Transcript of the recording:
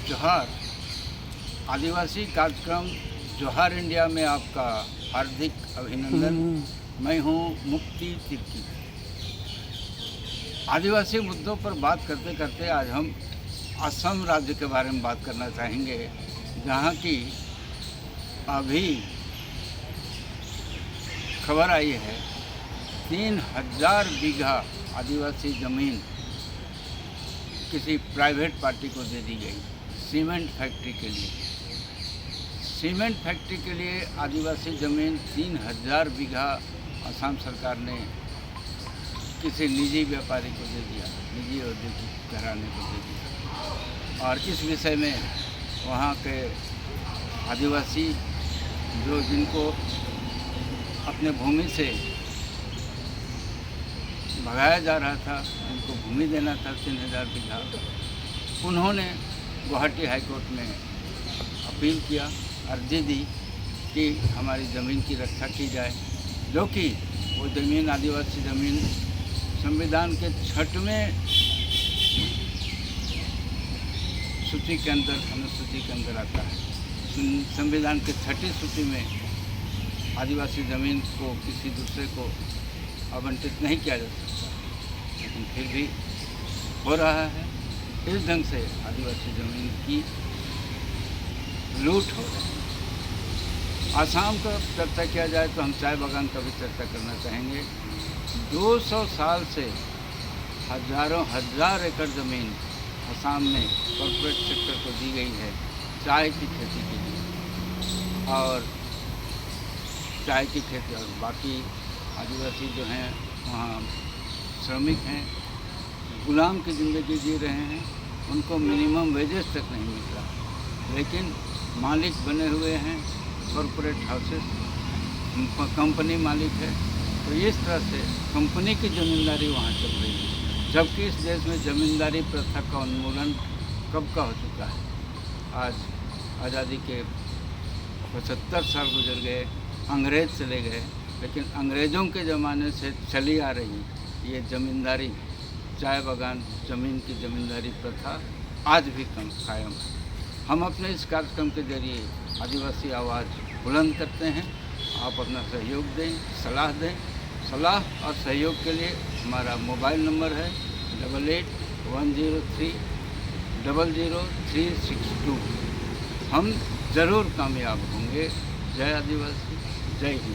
जोहार। आदिवासी कार्यक्रम जोहार इंडिया में आपका हार्दिक अभिनंदन। मैं हूं मुक्ति तिर्की। आदिवासी मुद्दों पर बात करते करते आज हम असम राज्य के बारे में बात करना चाहेंगे, जहां की अभी खबर आई है 3000 बीघा आदिवासी ज़मीन किसी प्राइवेट पार्टी को दे दी गई सीमेंट फैक्ट्री के लिए। सीमेंट फैक्ट्री के लिए आदिवासी ज़मीन 3000 बीघा असम सरकार ने किसी निजी व्यापारी को दे दिया, निजी औद्योगिक घराने को दे दिया। और इस विषय में वहाँ के आदिवासी जिनको अपने भूमि से भगाया जा रहा था, जिनको भूमि देना था 3000 बीघा, उन्होंने गुवाहाटी हाई कोर्ट में अपील किया, अर्जी दी कि हमारी ज़मीन की रक्षा की जाए, जो कि वो ज़मीन आदिवासी ज़मीन संविधान के 6वें सूची के अंदर, अनुसूची के अंदर आता है। संविधान के 6ठी सूची में आदिवासी ज़मीन को किसी दूसरे को आवंटित नहीं किया जा सकता, लेकिन फिर भी हो रहा है। इस ढंग से आदिवासी ज़मीन की लूट हो रही है। आसाम का चर्चा किया जाए तो हम चाय बागान का भी चर्चा करना चाहेंगे। 200 साल से हजारों हजार एकड़ ज़मीन आसाम में कॉर्पोरेट सेक्टर को दी गई है चाय की खेती के लिए, और चाय की खेती, और बाकी आदिवासी जो हैं वहाँ श्रमिक हैं, गुलाम की ज़िंदगी जी रहे हैं, उनको मिनिमम वेजेस तक नहीं मिल रहा, लेकिन मालिक बने हुए हैं कॉर्पोरेट हाउसेस, कंपनी मालिक है। तो इस तरह से कंपनी की ज़मींदारी वहाँ चल रही है, जबकि इस देश में ज़मींदारी प्रथा का उन्मूलन कब का हो चुका है। आज आज़ादी के 75 साल गुजर गए, अंग्रेज़ चले गए, लेकिन अंग्रेज़ों के ज़माने से चली आ रही ये ज़मींदारी, चाय बागान ज़मीन की ज़मींदारी प्रथा आज भी कम कायम है। हम अपने इस कार्यक्रम के जरिए आदिवासी आवाज़ बुलंद करते हैं। आप अपना सहयोग दें, सलाह दें। सलाह और सहयोग के लिए हमारा मोबाइल नंबर है 8810300362। हम ज़रूर कामयाब होंगे। जय आदिवासी, जय हिंद।